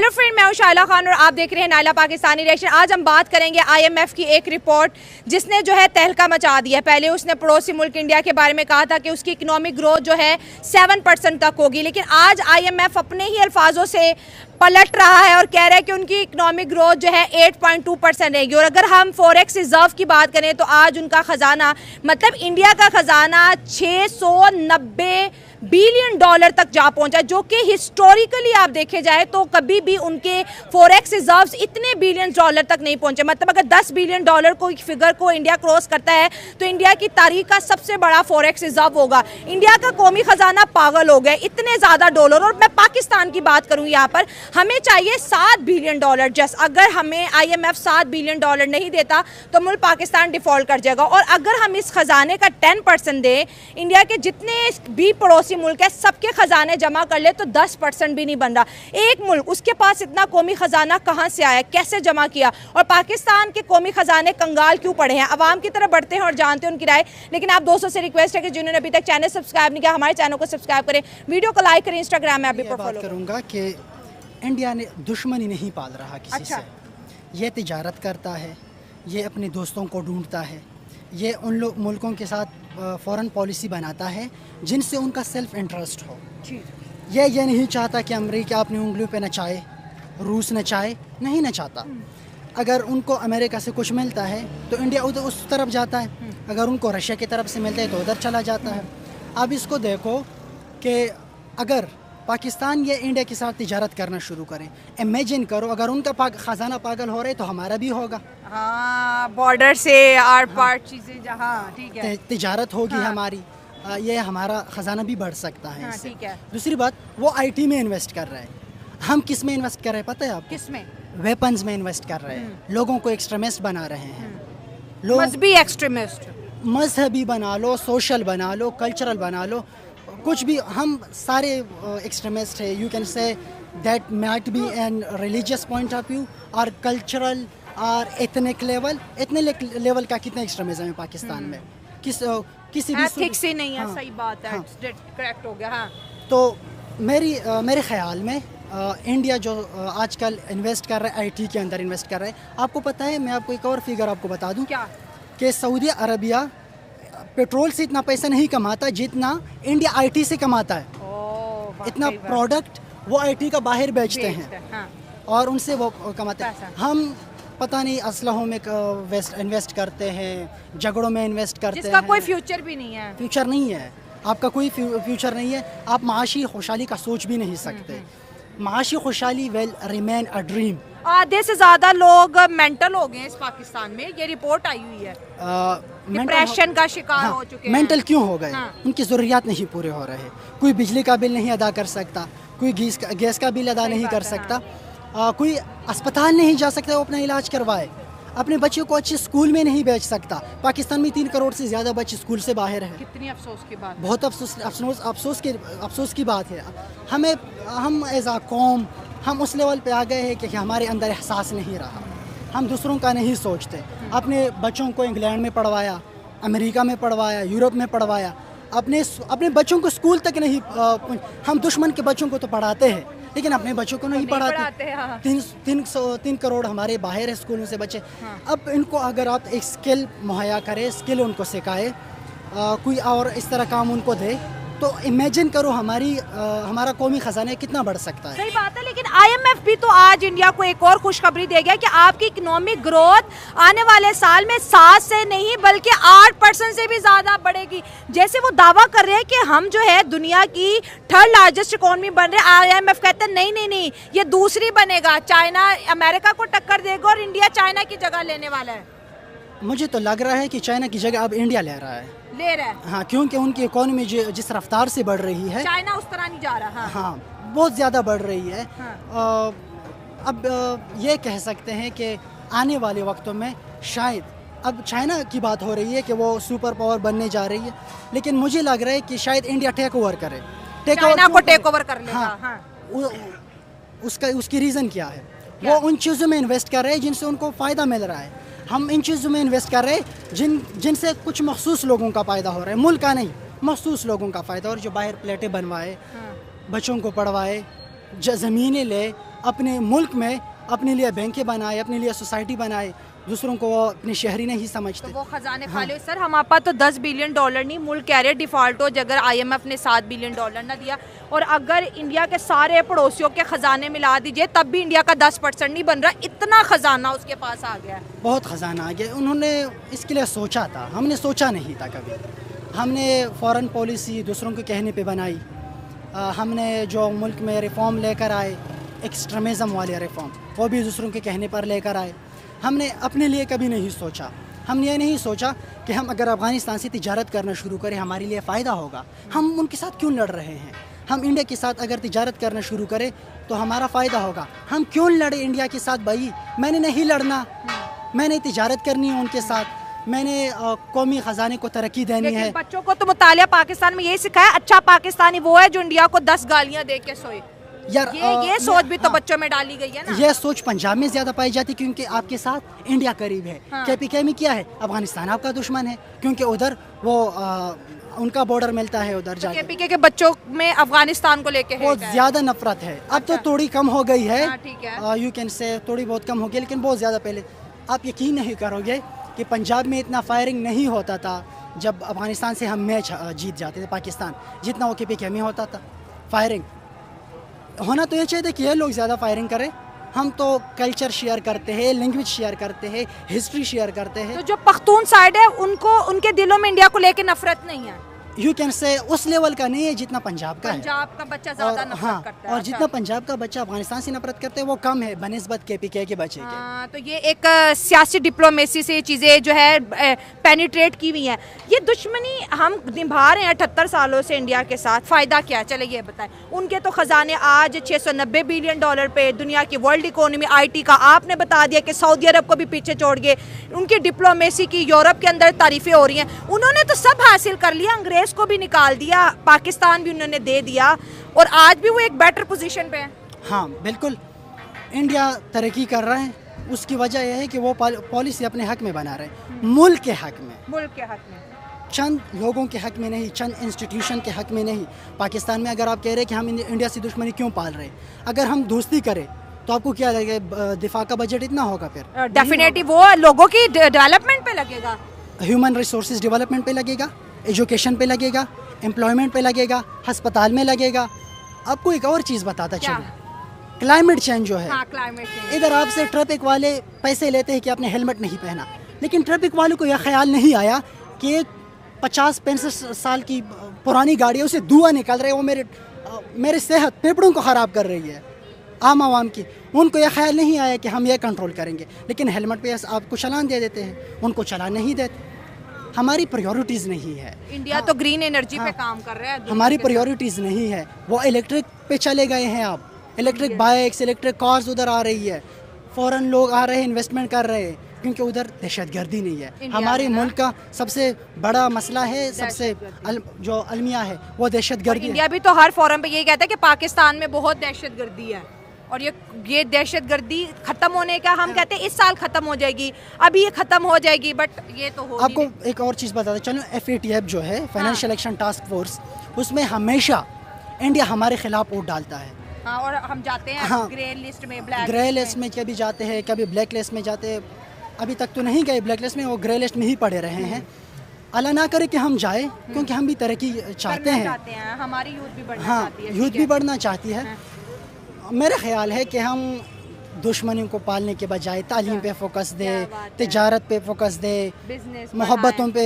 Hello friend, मैं हूं शाइला खान और आप देख रहे हैं नायला पाकिस्तानी रिएक्शन। आज हम बात करेंगे आईएमएफ की एक रिपोर्ट जिसने जो है तहलका मचा दिया है। पहले उसने पड़ोसी मुल्क इंडिया के बारे में कहा था कि उसकी इकोनॉमिक ग्रोथ जो है 7% तक होगी, लेकिन आज आईएमएफ अपने ही अल्फाजों से पलट रहा है और कह रहा है कि उनकी इकोनॉमिक ग्रोथ जो है 8.2% रहेगी। और अगर हम फॉरेक्स रिजर्व की बात करें तो आज उनका खजाना, मतलब इंडिया का खजाना 690 बिलियन डॉलर तक जा पहुंचा, जो कि हिस्टोरिकली आप देखे जाए तो कभी भी उनके फॉरेक्स रिजर्व्स इतने बिलियन डॉलर तक नहीं पहुंचे। मतलब अगर 10 बिलियन डॉलर को फिगर को इंडिया क्रॉस करता है तो इंडिया की तारीख का सबसे बड़ा फॉरेक्स रिजर्व होगा। इंडिया का कौमी खजाना पागल हो गया, इतने ज़्यादा डॉलर। और मैं पाकिस्तान की बात करूँ यहाँ पर, हमें चाहिए 7 बिलियन डॉलर जस्ट। अगर हमें आईएमएफ 7 बिलियन डॉलर नहीं देता तो मुल्क पाकिस्तान डिफॉल्ट कर जाएगा। और अगर हम इस खजाने का 10% दें, इंडिया के जितने भी पड़ोसी मुल्क है सबके खजाने जमा कर ले तो 10% भी नहीं बन रहा। एक मुल्क, उसके पास इतना कौमी खजाना कहां से आया, कैसे जमा किया? और पाकिस्तान के कौमी खजाने कंगाल क्यों पड़े हैं? आवाम की तरफ बढ़ते हैं और जानते हैं उनकी राय। लेकिन आप दोस्तों से रिक्वेस्ट है कि जिन्होंने अभी तक चैनल सब्सक्राइब नहीं किया, हमारे चैनल को सब्सक्राइब करें, वीडियो को लाइक करें, इंस्टाग्राम में आप भी फॉलो करूंगा कि इंडिया ने दुश्मनी नहीं पाल रहा किसी से। ये तिजारत करता है, ये अपने दोस्तों को ढूंढता है, ये उन लोग मुल्कों के साथ फॉरेन पॉलिसी बनाता है जिनसे उनका सेल्फ इंटरेस्ट हो। ये नहीं चाहता कि अमेरिका अपनी उंगलियों पे नचाए, रूस नचाए, नहीं नचाता। अगर उनको अमेरिका से कुछ मिलता है तो इंडिया उधर उस तरफ जाता है, अगर उनको रशिया की तरफ से मिलता है तो उधर चला जाता है। अब इसको देखो कि अगर पाकिस्तान या इंडिया के साथ तिजारत करना शुरू करें, इमेजिन करो अगर उनका खजाना पागल हो रहा है तो हमारा भी होगा। हाँ, बॉर्डर से आर पार चीजें जहाँ ठीक है तिजारत होगी हमारी, ये हमारा खजाना भी बढ़ सकता है। ठीक है। दूसरी बात, वो आईटी में इन्वेस्ट कर रहे हैं। हम किस में इन्वेस्ट कर रहे हैं पता है आपको? किस में? वेपन्स में इन्वेस्ट कर रहे हैं, लोगों को एक्सट्रीमिस्ट बना रहे हैं। मजहबी एक्सट्रीमिस्ट, मजहबी बना लो, सोशल बना लो, कल्चरल बना लो, कुछ भी। हम सारे एक्सट्रीमिस्ट है। You can say that might be an religious point of view और कल्चरल और एथनिक लेवल। एथनिक लेवल का कितना एक्सट्रीमिज्म है पाकिस्तान में? किसी भी एथिक्स से नहीं है। हाँ, सही बात है। करेक्ट हो गया। हाँ, तो मेरे ख्याल में इंडिया जो आजकल इन्वेस्ट कर रहा है, आईटी के अंदर इन्वेस्ट कर रहा है। आपको पता है, मैं आपको एक और फिगर आपको बता दूं क्या कि सऊदी अरबिया पेट्रोल से इतना पैसा नहीं कमाता जितना इंडिया आईटी से कमाता है। इतना प्रोडक्ट वो आईटी का बाहर बेचते हैं। हाँ। और उनसे वो कमाते हैं। हम पता नहीं असलहों में इन्वेस्ट करते हैं, झगड़ों में इन्वेस्ट करते हैं, जिसका कोई फ्यूचर भी नहीं है। फ्यूचर नहीं है, आपका कोई फ्यूचर नहीं है। आप माशी खुशहाली का सोच भी नहीं सकते। माशी खुशहाली विल रिमेन अ ड्रीम। आधे से ज्यादा लोग मेंटल हो गए इस पाकिस्तान में, ये रिपोर्ट आई हुई है। डिप्रेशन का शिकार हो चुके हैं। मेंटल क्यों हो गए? हाँ। उनकी ज़रूरियात नहीं पूरे हो रहे। कोई बिजली का बिल नहीं अदा कर सकता, कोई गैस का बिल अदा नहीं कर सकता, कोई अस्पताल नहीं जा सकता वो अपना इलाज करवाए, अपने बच्चों को अच्छे स्कूल में नहीं भेज सकता। पाकिस्तान में 3 करोड़ से ज़्यादा बच्चे स्कूल से बाहर हैं। कितनी अफसोस की बात। बहुत अफसोस की बात है। हम एज आ कौम हम उस लेवल पे आ गए हैं कि हमारे अंदर एहसास नहीं रहा। हम दूसरों का नहीं सोचते। अपने बच्चों को इंग्लैंड में पढ़वाया, अमेरिका में पढ़वाया, यूरोप में पढ़वाया, अपने बच्चों को स्कूल तक नहीं। हम दुश्मन के बच्चों को तो पढ़ाते हैं लेकिन अपने बच्चों को नहीं पढ़ाते। हाँ। 3 करोड़ हमारे बाहर है स्कूलों से बच्चे। हाँ। अब इनको अगर आप एक स्किल मुहैया करें, स्किल उनको सिखाए, कोई और इस तरह काम उनको दे, तो इमेजिन करो हमारा कौमी खजाना कितना बढ़ सकता है। सही बात है। लेकिन आईएमएफ भी तो आज इंडिया को एक और खुशखबरी दे गया कि आपकी इकोनॉमिक ग्रोथ आने वाले साल में 7 से नहीं बल्कि 8% से भी ज्यादा बढ़ेगी। जैसे वो दावा कर रहे हैं कि हम जो है दुनिया की 3rd लार्जेस्ट इकोनॉमी बन रहे हैं। आईएमएफ कहते हैं नहीं, ये दूसरी बनेगा। चाइना अमेरिका को टक्कर देगा और इंडिया चाइना की जगह लेने वाला है। मुझे तो लग रहा है कि चाइना की जगह अब इंडिया ले रहा है। हाँ, क्योंकि उनकी इकोनॉमी जिस रफ्तार से बढ़ रही है, चाइना उस तरह नहीं जा रहा। हाँ, बहुत ज़्यादा बढ़ रही है। हाँ। अब ये कह सकते हैं कि आने वाले वक्तों में शायद, अब चाइना की बात हो रही है कि वो सुपर पावर बनने जा रही है, लेकिन मुझे लग रहा है कि शायद इंडिया टेक ओवर करे। चाइना को टेक ओवर कर लेगा। हाँ। उसकी रीज़न क्या है? वो उन चीज़ों में इन्वेस्ट कर रहे हैं जिनसे उनको फ़ायदा मिल रहा है। हम इन चीज़ों में इन्वेस्ट कर रहे हैं जिनसे कुछ मखसूस लोगों का फ़ायदा हो रहा है, मुल्क का नहीं, मखसूस लोगों का फ़ायदा। और जो बाहर प्लेटें बनवाए, बच्चों को पढ़वाए, ज़मीनें ले, अपने मुल्क में अपने लिए बैंकें बनाए, अपने लिए सोसाइटी बनाए, दूसरों को वो अपने शहरी नहीं समझते। तो वो खजाने खाली सर हमारे पास तो $10 बिलियन नहीं, मुल्क कह रहे डिफॉल्ट हो अगर IMF ने $7 बिलियन ना दिया, और अगर इंडिया के सारे पड़ोसियों के खजाने मिला दीजिए तब भी इंडिया का 10% नहीं बन रहा, इतना खजाना उसके पास आ गया है। बहुत खजाना आ गया। उन्होंने इसके लिए सोचा था, हमने सोचा नहीं था कभी। हमने फॉरेन पॉलिसी दूसरों के कहने पे बनाई। हमने जो मुल्क में रिफॉर्म लेकर आए, एक्सट्रीमिज़म वाले रिफॉर्म, वो भी दूसरों के कहने पर लेकर आए। हमने अपने लिए कभी नहीं सोचा। हमने ये नहीं सोचा कि हम अगर अफ़गानिस्तान से तिजारत करना शुरू करें हमारे लिए फ़ायदा होगा। हम उनके साथ क्यों लड़ रहे हैं? हम इंडिया के साथ अगर तिजारत करना शुरू करें तो हमारा फ़ायदा होगा। हम क्यों लड़े इंडिया के साथ? भाई मैंने नहीं लड़ना, मैंने तिजारत करनी है उनके साथ, मैंने कौमी ख़जाने को तरक्की देनी है। बच्चों को तो मुतालिया पाकिस्तान में यही सिखाया, अच्छा पाकिस्तानी वो है जो इंडिया को 10 गालियाँ दे के सोए। यार ये सोच भी तो बच्चों में डाली गई है ना। ये सोच पंजाब में ज़्यादा पाई जाती है क्योंकि आपके साथ इंडिया करीब है। KPK में क्या है? अफगानिस्तान आपका दुश्मन है क्योंकि उधर वो उनका बॉर्डर मिलता है उधर जाके। KPK के बच्चों में अफगानिस्तान को लेके बहुत ज़्यादा नफरत है। अब तो थोड़ी कम हो गई है, यू कैन से थोड़ी बहुत कम हो गई, लेकिन बहुत ज़्यादा पहले। आप यकीन नहीं करोगे कि पंजाब में इतना फायरिंग नहीं होता था जब अफगानिस्तान से हम मैच जीत जाते थे पाकिस्तान, जितना वो KPK में होता था। फायरिंग होना तो ये चाहिए कि ये लोग ज़्यादा फायरिंग करें। हम तो कल्चर शेयर करते हैं, लैंग्वेज शेयर करते हैं, हिस्ट्री शेयर करते हैं। तो जो पख्तून साइड है उनको, उनके दिलों में इंडिया को लेके नफरत नहीं है। यू कैन से उस लेवल का नहीं है जितना पंजाब का है। पंजाब का बच्चा ज़्यादा नफरत करता है। और जितना पंजाब का बच्चा अफगानिस्तान से नफरत करते हैं वो कम है बनिस्बत KPK के बच्चे के। तो ये एक सियासी डिप्लोमेसी से चीज़ें जो है पेनिट्रेट की हुई हैं। ये दुश्मनी हम निभा रहे हैं 78 सालों से इंडिया के साथ, फ़ायदा क्या? चले ये बताएं। उनके तो ख़जाने आज $690 बिलियन पे, दुनिया की वर्ल्ड इकोनॉमी IT का आपने बता दिया कि सऊदी अरब को भी पीछे छोड़ गए। उनकी डिप्लोमेसी की यूरोप के अंदर तारीफ़ें हो रही हैं। उन्होंने तो सब हासिल कर लिया, अंग्रेज़ को भी निकाल दिया, पाकिस्तान भी उन्होंने दे दिया, और आज भी वो एक बेटर पोजीशन पे है। हाँ बिल्कुल, इंडिया तरक्की कर रहा है। उसकी वजह यह है कि वो पॉलिसी अपने हक में बना रहे हैं, मुल्क के हक में, मुल्क के हक में, चंद लोगों के हक में नहीं, चंद इंस्टीट्यूशन के हक में नहीं। पाकिस्तान में अगर आप कह रहे हैं कि हम इंडिया से दुश्मनी क्यों पाल रहे हैं, अगर हम दोस्ती करें तो आपको क्या लगेगा? दिफा का बजट इतना होगा? फिर डेफिनेटली वो लोगों की डेवलपमेंट पे लगेगा, ह्यूमन रिसोर्सेज डेवलपमेंट पे लगेगा, एजुकेशन पे लगेगा, एम्प्लॉयमेंट पे लगेगा, हस्पताल में लगेगा। आपको एक और चीज़ बताता चलूँ, क्लाइमेट चेंज जो है। हाँ, क्लाइमेट चेंज। इधर आपसे ट्रैफिक वाले पैसे लेते हैं कि आपने हेलमेट नहीं पहना, लेकिन ट्रैफिक वालों को यह ख्याल नहीं आया कि एक 50-65 साल की पुरानी गाड़ी है, उसे धुआं निकल रहा है, वो मेरे सेहत फेफड़ों को ख़राब कर रही है। आम आवाम की उनको यह ख्याल नहीं आया कि हम ये कंट्रोल करेंगे, लेकिन हेलमेट पे आपको चालान दे देते हैं, उनको चालान नहीं देते। हमारी प्रायोरिटीज़ नहीं है। इंडिया तो ग्रीन एनर्जी पे काम कर रहा है, हमारी प्रायोरिटीज़ नहीं है। वो इलेक्ट्रिक पे चले गए हैं। आप इलेक्ट्रिक बाइक्स, इलेक्ट्रिक कार्स उधर आ रही है, फ़ौरन लोग आ रहे हैं, इन्वेस्टमेंट कर रहे हैं, क्योंकि उधर दहशतगर्दी नहीं है। हमारे मुल्क का सबसे बड़ा मसला है, सबसे जो अलमिया है वो दहशतगर्दी। इंडिया भी तो हर फोरम पे यही कहता है कि पाकिस्तान में बहुत दहशतगर्दी है, और ये दहशतगर्दी ख़त्म होने का हम कहते हैं इस साल ख़त्म हो जाएगी, अभी ये ख़त्म हो जाएगी, बट ये तो हो आपको एक और चीज़ बताते चलो, FATF जो है फाइनेंशियल एक्शन टास्क फोर्स, उसमें हमेशा इंडिया हमारे खिलाफ वोट डालता है। हाँ, और हम जाते हैं ग्रे लिस्ट में, ग्रे लिस्ट में कभी जाते हैं, कभी ब्लैक लिस्ट में जाते हैं। अभी तक तो नहीं गए ब्लैक लिस्ट में, वो ग्रे लिस्ट में ही पड़े रहे हैं। अल्लाह ना करे कि हम जाए, क्योंकि हम भी तरक्की चाहते हैं, हमारी यूथ भी बढ़ना चाहती है। यूथ भी बढ़ना चाहती है। मेरा ख्याल है कि हम दुश्मनियों को पालने के बजाय तालीम पे फोकस दे, तिजारत पे फोकस दे, मोहब्बतों पे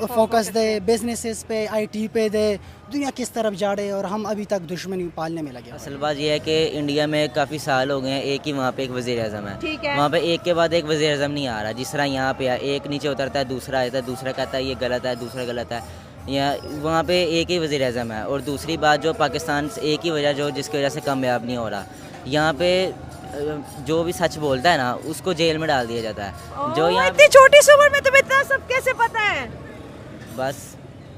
फोकस दे, बिजनेसेस पे, IT पे दे। दुनिया किस तरफ जा रही है और हम अभी तक दुश्मनी पालने में लगे। असल बात यह है कि इंडिया में काफ़ी साल हो गए हैं, एक ही वहाँ पे एक वज़ीर आज़म है, वहाँ पे एक के बाद एक वज़ीर आज़म नहीं आ रहा। जिस तरह यहाँ पे एक नीचे उतरता है, दूसरा आता है, दूसरा कहता है ये गलत है, दूसरा गलत है। या वहाँ पे एक ही वज़ीर आज़म है। और दूसरी बात, जो पाकिस्तान से एक ही वजह जो जिसकी वजह से कामयाब नहीं हो रहा, यहाँ पे जो भी सच बोलता है ना उसको जेल में डाल दिया जाता है। जो यहाँ इतनी छोटी सी उम्र में तुम्हें इतना सब कैसे पता है? बस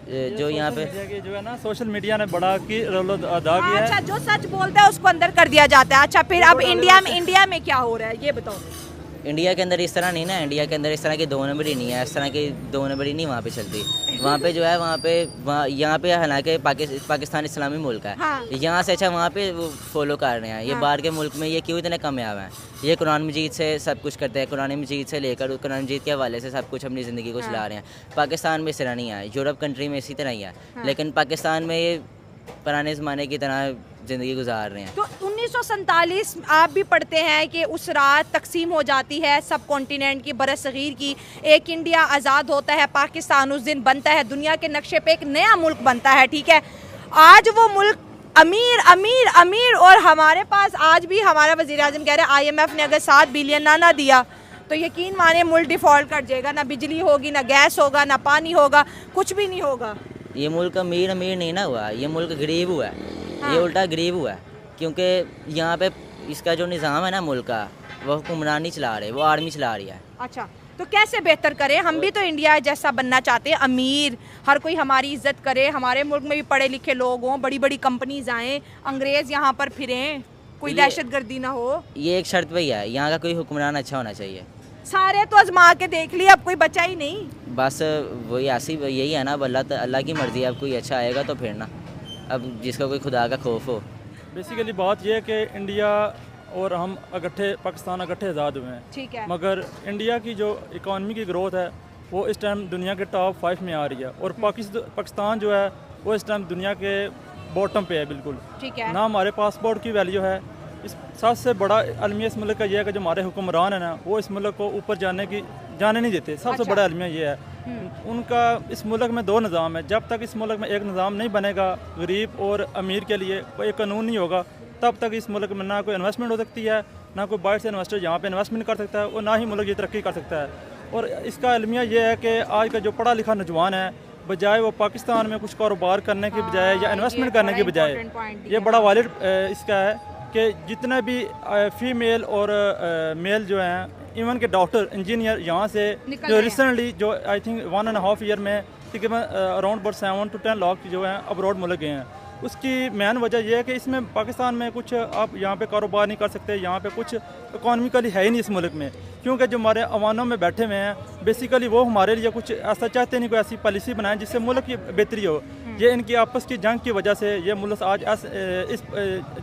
जो यहाँ पे जो है ना, सोशल मीडिया ने बड़ा की रोल अदा किया है। अच्छा, जो सच बोलता है उसको अंदर कर दिया जाता है। अच्छा, फिर अब इंडिया में क्या हो रहा है ये बताओ। इंडिया के अंदर इस तरह नहीं ना, इंडिया के अंदर इस तरह की 2 नंबरी नहीं है, इस तरह की 2 नंबरी नहीं वहाँ पे चलती। वहाँ पे जो है यहाँ पे हालांकि पाकिस्तान इस्लामी मुल्क है, हाँ। यहाँ से अच्छा वहाँ पे वो फॉलो कर रहे हैं। ये बाहर के मुल्क में ये क्यों इतने कामयाब हैं? ये कुरान मजीद से सब कुछ करते हैं, कुरान मजीद से लेकर कुरान मजीद के हवाले से सब कुछ अपनी ज़िंदगी को चला रहे हैं। पाकिस्तान में इस तरह नहीं है, यूरोप कंट्री में इसी तरह ही है, लेकिन पाकिस्तान में ये पुराने ज़माने की तरह ज़िंदगी गुजार रहे हैं। तो 1947 आप भी पढ़ते हैं कि उस रात तकसीम हो जाती है सब कॉन्टिनेंट की, बरसगीर की, एक इंडिया आज़ाद होता है, पाकिस्तान उस दिन बनता है, दुनिया के नक्शे पे एक नया मुल्क बनता है, ठीक है। आज वो मुल्क अमीर अमीर अमीर, और हमारे पास आज भी हमारा वज़ीर आज़म कह रहे हैं IMF ने अगर 7 बिलियन ना दिया तो यकीन माने मुल्क डिफ़ॉल्ट कर जाएगा, ना बिजली होगी, ना गैस होगा, ना पानी होगा, कुछ भी नहीं होगा। ये मुल्क अमीर नहीं ना हुआ, ये मुल्क गरीब हुआ है। हाँ। ये उल्टा गरीब हुआ है, क्योंकि यहाँ पे इसका जो निज़ाम है ना मुल्क का, वो हुक्मरान नहीं चला रहे, वो आर्मी चला रही है। अच्छा, तो कैसे बेहतर करें? हम भी तो इंडिया जैसा बनना चाहते हैं, अमीर, हर कोई हमारी इज्जत करे, हमारे मुल्क में भी पढ़े लिखे लोग हों, बड़ी बड़ी कंपनीज आएँ, अंग्रेज़ यहाँ पर फिरें, कोई दहशतगर्दी ना हो। ये एक शर्त पे ही है, यहाँ का कोई हुक्मरान अच्छा होना चाहिए। सारे तो आजमा के देख लिए, अब कोई बचा ही नहीं। बस वही ऐसी यही है ना, अल्लाह की मर्ज़ी है, अब कोई अच्छा आएगा तो फिर ना, अब जिसका कोई खुदा का खौफ हो। बेसिकली बात यह है कि इंडिया और हम पाकिस्तान इकट्ठे आज़ाद हुए हैं, ठीक है, मगर इंडिया की जो इकॉनमी की ग्रोथ है वो इस टाइम दुनिया के टॉप 5 में आ रही है, और पाकिस्तान जो है वो इस टाइम दुनिया के बॉटम पे है बिल्कुल, ठीक है। ना हमारे पासपोर्ट की वैल्यू है। इस सबसे बड़ा अलमिया इस मुल्क का ये है कि जो हमारे हुक्मरान है ना, वो इस मुल्क को ऊपर जाने नहीं देते। सबसे बड़ा अलमिया ये है उनका। इस मुल्क में 2 निज़ाम है, जब तक इस मुल्क में एक निज़ाम नहीं बनेगा गरीब और अमीर के लिए, कोई कानून नहीं होगा, तब तक इस मुल्क में ना कोई इन्वेस्टमेंट हो सकती है, ना कोई बाहर से इन्वेस्टर यहाँ पे इन्वेस्टमेंट कर सकता है, और ना ही मुल्क ये तरक्की कर सकता है। और इसका अलमिया ये है कि आज का जो पढ़ा लिखा नौजवान है, बजाय वो पाकिस्तान में कुछ कारोबार करने की बजाय या इन्वेस्टमेंट करने की बजाय, ये बड़ा वालिड इसका है कि जितने भी फीमेल और मेल जो हैं, इवन के डॉक्टर इंजीनियर यहाँ से जो रिसेंटली जो आई थिंक 1.5 ईयर में तकरीबन अराउंड 7 to 10 लाख जो हैं अब्रॉड मुल्क गए हैं। उसकी मेन वजह यह है कि इसमें पाकिस्तान में कुछ आप यहाँ पे कारोबार नहीं कर सकते, यहाँ पे कुछ इकॉनमिकली है ही नहीं इस मुल्क में, क्योंकि जो हमारे अवानों में बैठे हुए हैं बेसिकली वो हमारे लिए कुछ ऐसा चाहते नहीं, कोई ऐसी पॉलिसी बनाएं जिससे मुल्क की बेहतरी हो। ये इनकी आपस की जंग की वजह से ये मुल्क आज इस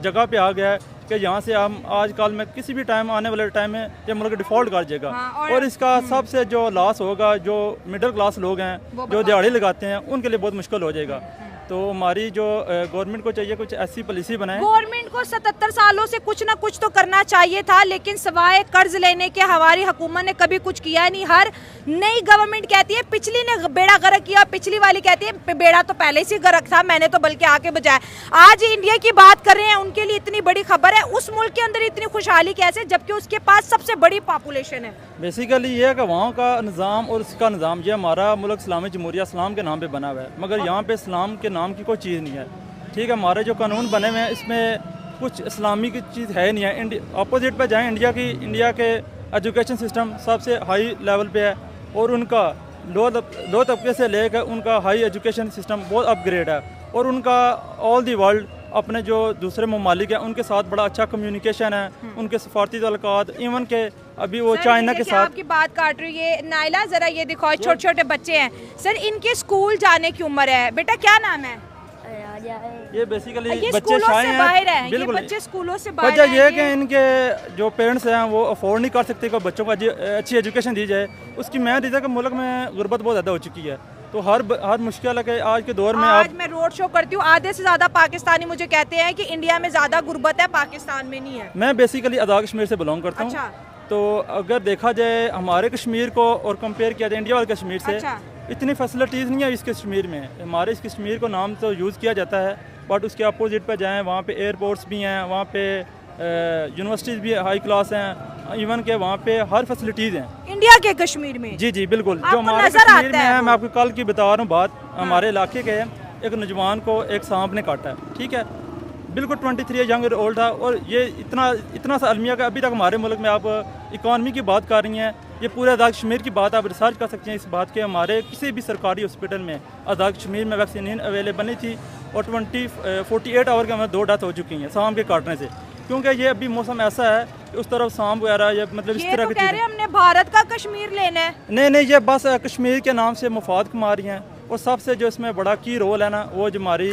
जगह पे आ गया है कि यहाँ से हम आजकल में किसी भी टाइम आने वाले टाइम में ये मुल्क डिफ़ॉल्ट कर जाएगा। हाँ, और इसका सबसे जो लॉस होगा जो मिडिल क्लास लोग हैं, जो दिहाड़ी लगाते हैं, उनके लिए बहुत मुश्किल हो जाएगा। तो हमारी जो गवर्नमेंट को चाहिए कुछ ऐसी पॉलिसी बनाए। गवर्नमेंट को 77 सालों से कुछ ना कुछ तो करना चाहिए था, लेकिन सवाए कर्ज लेने के हमारी हुकूमत ने कभी कुछ किया नहीं। हर नई गवर्नमेंट कहती है पिछली ने बेड़ा गर्क किया, पिछली वाली कहती है बेड़ा तो पहले से गर्क था, मैंने तो बल्कि आके बजाया। आज इंडिया की बात कर रहे हैं, उनके लिए इतनी बड़ी खबर है, उस मुल्क के अंदर इतनी खुशहाली कैसे, जबकि उसके पास सबसे बड़ी पॉपुलेशन है। बेसिकली ये है कि वहाँ का निज़ाम और इसका निज़ाम, ये हमारा मुल्क इस्लामी जमहूरिया इस्लाम के नाम पे बना हुआ है, मगर यहाँ पे इस्लाम के नाम की कोई चीज़ नहीं है। ठीक है, हमारे जो कानून बने हुए हैं इसमें कुछ इस्लामी की चीज़ है नहीं है। अपोजिट पे जाएं, इंडिया के एजुकेशन सिस्टम सबसे हाई लेवल पे है, और उनका लो तबके से लेकर उनका हाई एजुकेशन सिस्टम बहुत अपग्रेड है, और उनका ऑल दी वर्ल्ड अपने जो दूसरे ममालिक हैं उनके साथ बड़ा अच्छा कम्युनिकेशन है, उनके सफारती तल्लुकात, इवन के अभी वो चाइना के साथ। आपकी बात काट रही है नाइला, जरा ये दिखाओ, छोटे छोटे बच्चे हैं सर, इनके स्कूल जाने की उम्र है। बेटा क्या नाम है? ये बेसिकली ये बच्चे शाये हैं, बिल्कुल बच्चे स्कूलों से बाहर वजह ये है कि इनके जो पेरेंट्स हैं वो अफोर्ड नहीं कर सकते कि बच्चों को अच्छी एजुकेशन दी जाए। उसकी मेन रीज़न कि मुल्क में गुर्बत बहुत ज़्यादा हो चुकी है, तो हर मुश्किल है कि आज के दौर में। आज मैं रोड शो करती हूँ, आधे से ज़्यादा पाकिस्तानी मुझे कहते हैं कि इंडिया में ज़्यादा गुर्बत है, पाकिस्तान में नहीं है। मैं बेसिकली आज़ाद कश्मीर से बिलोंग करता हूँ। तो अगर देखा जाए हमारे कश्मीर को और कंपेयर किया जाए इंडिया वाले कश्मीर से, इतनी फैसिलिटीज़ नहीं है इस कश्मीर में। हमारे इस कश्मीर को नाम तो यूज़ किया जाता है, बट उसके अपोजिट पे जाएं, वहाँ पे एयरपोर्ट्स भी हैं, वहाँ पे यूनिवर्सिटीज़ भी हाई क्लास हैं, इवन के वहाँ पे हर फैसिलिटीज़ हैं इंडिया के कश्मीर में। जी बिल्कुल, जो हमारे कश्मीर में है, मैं आपको कल की बता रहा हूँ बात। हमारे इलाके के एक नौजवान को एक सांप ने काटा है, ठीक है, बिल्कुल 23 यंग ओल्ड था, और ये इतना सा अलमिया का अभी तक हमारे मुल्क में। आप इकॉनमी की बात कर रही हैं, ये पूरे आज़ाद कश्मीर की बात आप रिसर्च कर सकते हैं इस बात के। हमारे किसी भी सरकारी हॉस्पिटल में आज़ाद कश्मीर में वैक्सीन अवेलेबल नहीं थी, और 48 आवर के हमें 2 डेथ हो चुकी हैं सांप के काटने से। क्योंकि ये अभी मौसम ऐसा है कि उस तरफ शाम वगैरह या मतलब इस ये तरह तो की कह रहे चीज़ें। हैं हमने भारत का कश्मीर लेना है। नहीं, ये बस कश्मीर के नाम से मफाद कमा रही हैं। और सबसे जो इसमें बड़ा की रोल है ना, वो जो हमारी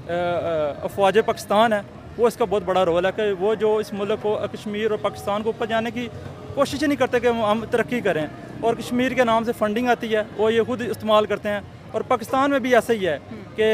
अफवाज पाकिस्तान है, वो इसका बहुत बड़ा रोल है कि वो जो इस मुल्क को, कश्मीर और पाकिस्तान को ऊपर जाने की कोशिश ही नहीं करते कि हम तरक्की करें। और कश्मीर के नाम से फंडिंग आती है, वो ये खुद इस्तेमाल करते हैं। और पाकिस्तान में भी ऐसा ही है कि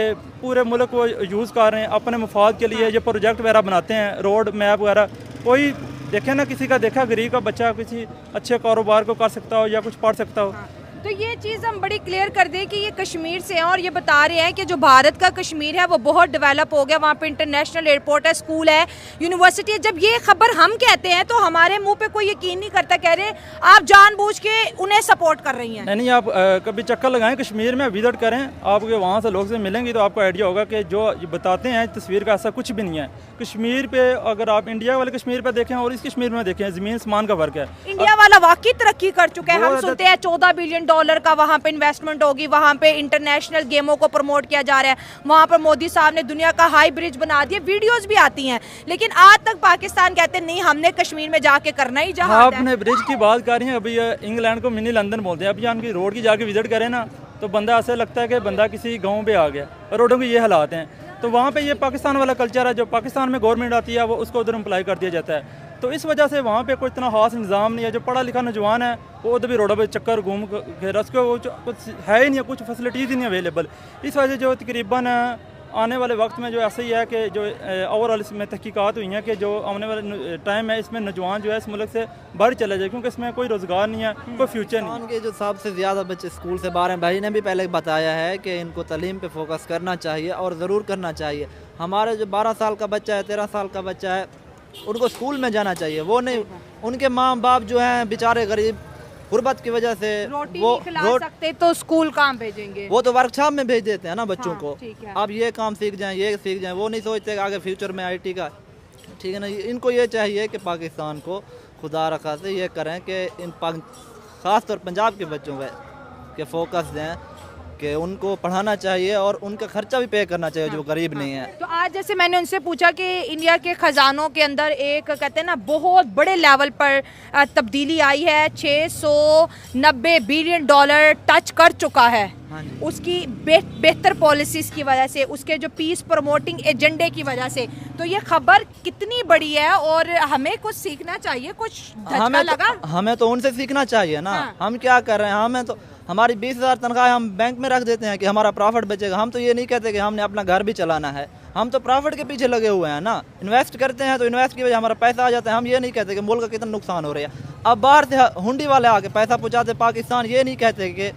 पूरे मुल्क को यूज़ कर रहे हैं अपने मफाद के लिए। ये प्रोजेक्ट वगैरह बनाते हैं, रोड मैप वगैरह। कोई देखे ना, किसी का देखा गरीब का बच्चा किसी अच्छे कारोबार को कर सकता हो या कुछ पढ़ सकता हो। तो ये चीज़ हम बड़ी क्लियर कर दें कि ये कश्मीर से हैं और ये बता रहे हैं कि जो भारत का कश्मीर है वो बहुत डेवलप हो गया, वहाँ पे इंटरनेशनल एयरपोर्ट है, स्कूल है, यूनिवर्सिटी है। जब ये खबर हम कहते हैं तो हमारे मुंह पे कोई यकीन नहीं करता, कह रहे आप जानबूझ के उन्हें सपोर्ट कर रही हैं। नहीं, आप कभी चक्कर लगाएं कश्मीर में, विजिट करें, आपके वहाँ से लोग से मिलेंगे तो आपको आइडिया होगा कि जो ये बताते हैं तस्वीर का ऐसा कुछ भी नहीं है। कश्मीर पे अगर आप इंडिया वाले कश्मीर पे देखें और इस कश्मीर में देखें, ज़मीन आसमान का फ़र्क है। इंडिया वाला वाकई तरक्की कर चुका है। हम सुनते हैं 14 बिलियन डॉलर का वहाँ पे इन्वेस्टमेंट होगी, वहाँ पे इंटरनेशनल गेमों को प्रमोट किया जा रहा है, वहाँ पर मोदी साहब ने दुनिया का हाई ब्रिज बना दिया, वीडियोस भी आती हैं। लेकिन आज तक पाकिस्तान कहते हैं नहीं, हमने कश्मीर में जाके करना ही जहां। आपने ब्रिज की बात कर रही हैं, अभी इंग्लैंड को मिनी लंदन बोलते हैं। अभी यहाँ की रोड की जाके विजिट करें ना तो बंदा ऐसा लगता है कि बंदा किसी गाँव पे आ गया। रोडों के ये हालात हैं। तो वहाँ पे ये पाकिस्तान वाला कल्चर है, जो पाकिस्तान में गवर्नमेंट आती है वो उसको उधर अप्लाई कर दिया जाता है। तो इस वजह से वहाँ पे कोई इतना खास इंतजाम नहीं है। जो पढ़ा लिखा नौजवान है वो उधर भी रोडों पे चक्कर घूम के उसको कुछ है ही नहीं, कुछ फैसिलिटीज़ ही नहीं अवेलेबल। इस वजह से जो तकरीबन आने वाले वक्त में जो ऐसा ही है कि जो ओवरऑल इसमें तहकीकात हुई हैं कि जो आने वाले टाइम है इसमें नौजवान जो है इस मुल्क से बाहर चले जाए, क्योंकि इसमें कोई रोज़गार नहीं है, कोई फ्यूचर नहीं है। के जो सबसे ज़्यादा बच्चे स्कूल से बाहर हैं, भाई ने भी पहले बताया है कि इनको तालीम पे फोकस करना चाहिए और ज़रूर करना चाहिए। हमारे जो 12 साल का बच्चा है, 13 साल का बच्चा है, उनको स्कूल में जाना चाहिए। वो नहीं, उनके माँ बाप जो हैं बेचारे गरीब, गुर्बत की वजह से रोटी वो नहीं खिला सकते तो स्कूल कहाँ भेजेंगे? वो तो वर्कशॉप में भेज देते हैं ना बच्चों हाँ, को। ठीक है। अब ये काम सीख जाएं, ये सीख जाएं, वो नहीं सोचते कि आगे फ्यूचर में आईटी का, ठीक है ना। इनको ये चाहिए कि पाकिस्तान को खुदा रखा से ये करें कि इन ख़ास तौर पंजाब के बच्चों के फोकस दें कि उनको पढ़ाना चाहिए और उनका खर्चा भी पे करना चाहिए जो गरीब नहीं है। तो आज जैसे मैंने उनसे पूछा कि इंडिया के खजानों के अंदर एक कहते हैं ना बहुत बड़े लेवल पर तब्दीली आई है, 690 बिलियन डॉलर टच कर चुका है। हाँ जी। उसकी बेहतर पॉलिसीज़ की वजह से, उसके जो पीस प्रमोटिंग एजेंडे की वजह से। तो ये खबर कितनी बड़ी है और हमें कुछ सीखना चाहिए, कुछ धचका लगा? हमें तो उनसे सीखना चाहिए ना। हाँ। हम क्या कर रहे हैं, हमें तो हमारी 20,000 तनख्वाह हम बैंक में रख देते हैं कि हमारा प्रॉफिट बचेगा। हम तो ये नहीं कहते कि हमने अपना घर भी चलाना है, हम तो प्रॉफिट के पीछे लगे हुए हैं ना। इन्वेस्ट करते हैं तो इन्वेस्ट की वजह हमारा पैसा आ जाता है। हम ये नहीं कहते कि मुल्क का कितना नुकसान हो रहा है। अब बाहर से हुंडी वाले आके पैसा पहुँचाते पाकिस्तान, ये नहीं कहते कि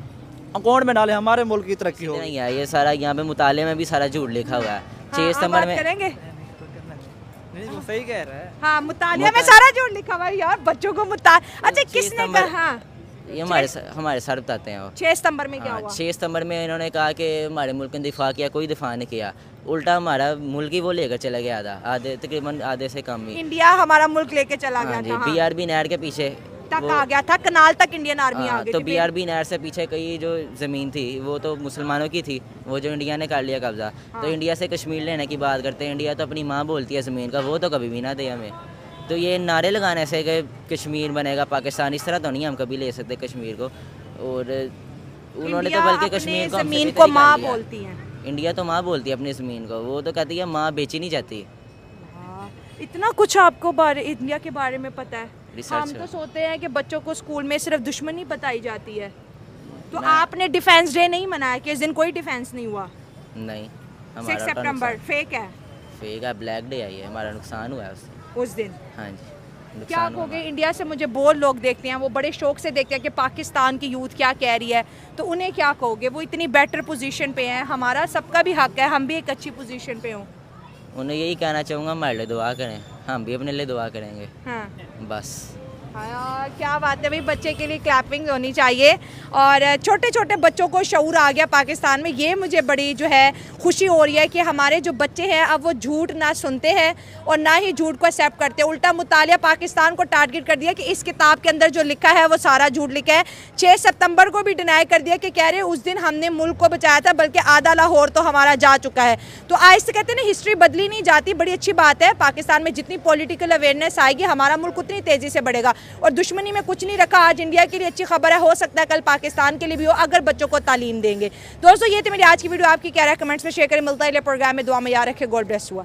अकाउंट में डाले हमारे मुल्क की तरक्की हो। नहीं है, ये सारा यहाँ पे मुताले में भी सारा झूठ लिखा हुआ है। 6 सितंबर में करेंगे। नहीं, वो सही कह रहा है। हाँ, मुतालिया में सारा झूठ लिखा हुआ है यार, बच्चों को अच्छा किसने कहा? ये हमारे सर बताते हैं वो। 6 सितंबर में क्या हुआ? 6 सितंबर में इन्होंने कहा कि हमारे मुल्क ने दिफा किया, कोई दिफा नहीं किया। उल्टा हमारा मुल्क ही वो लेकर चला गया आधा तकरीबन आधे से कम ही। इंडिया हमारा मुल्क लेके चला गया था। BRB नहर के पीछे तक आ गया था, कनाल तक इंडियन आर्मी आ गई तो थी। BRB नहर से पीछे कई जो ज़मीन थी वो तो मुसलमानों की थी, वो जो इंडिया ने कर लिया कब्जा। तो इंडिया से कश्मीर लेने की बात करते हैं। इंडिया तो अपनी माँ बोलती है ज़मीन का, वो तो कभी भी ना दे हमें। तो ये नारे लगाने से कि कश्मीर बनेगा पाकिस्तान, इस तरह तो नहीं हम कभी ले सकते कश्मीर को। और उन्होंने तो बल्कि कश्मीर को ज़मीन को माँ बोलती है। इंडिया तो माँ बोलती है अपनी ज़मीन को, वो तो कहती है माँ बेची नहीं जाती। इतना कुछ आपको इंडिया के बारे में पता है। हम तो सोचते हैं कि बच्चों को स्कूल में सिर्फ दुश्मनी बताई जाती है। तो आपने डिफेंस डे नहीं मनाया कि इस दिन कोई डिफेंस नहीं हुआ? नहीं, 6 सितंबर फेक है। फेक है, ब्लैक डे आई है, हमारा नुकसान हुआ है उस दिन। हाँ जी, क्या कहोगे? इंडिया से मुझे बहुत लोग देखते हैं, वो बड़े शौक से देखते हैं कि पाकिस्तान की यूथ क्या कह रही है, तो उन्हें क्या कहोगे? वो इतनी बेटर पोजीशन पे हैं, हमारा सबका भी हक है, हम भी एक अच्छी पोजीशन पे हों। उन्हें यही कहना चाहूँगा हमारे लिए दुआ करें, हम भी अपने लिए दुआ करेंगे। हाँ। बस हाँ, क्या बात है भाई, बच्चे के लिए क्लैपिंग होनी चाहिए। और छोटे छोटे बच्चों को शऊर आ गया पाकिस्तान में, ये मुझे बड़ी जो है खुशी हो रही है कि हमारे जो बच्चे हैं अब वो झूठ ना सुनते हैं और ना ही झूठ को एक्सेप्ट करते हैं। उल्टा मुतालिया पाकिस्तान को टारगेट कर दिया कि इस किताब के अंदर जो लिखा है वो सारा झूठ लिखा है। 6 सितंबर को भी डिनाई कर दिया कि कह रहे उस दिन हमने मुल्क को बचाया था, बल्कि आधा लाहौर तो हमारा जा चुका है। तो आज से कहते हैं ना, हिस्ट्री बदली नहीं जाती। बड़ी अच्छी बात है, पाकिस्तान में जितनी पॉलिटिकल अवेयरनेस आएगी हमारा मुल्क उतनी तेज़ी से बढ़ेगा। और दुश्मनी में कुछ नहीं रखा। आज इंडिया के लिए अच्छी खबर है, हो सकता है कल पाकिस्तान के लिए भी हो अगर बच्चों को तालीम देंगे। दोस्तों, ये थी मेरी आज की वीडियो। आपकी क्या राय कमेंट्स में शेयर करें। मिलता है अगले प्रोग्राम में। दुआ में याद रखें। गॉड ब्लेस हुआ।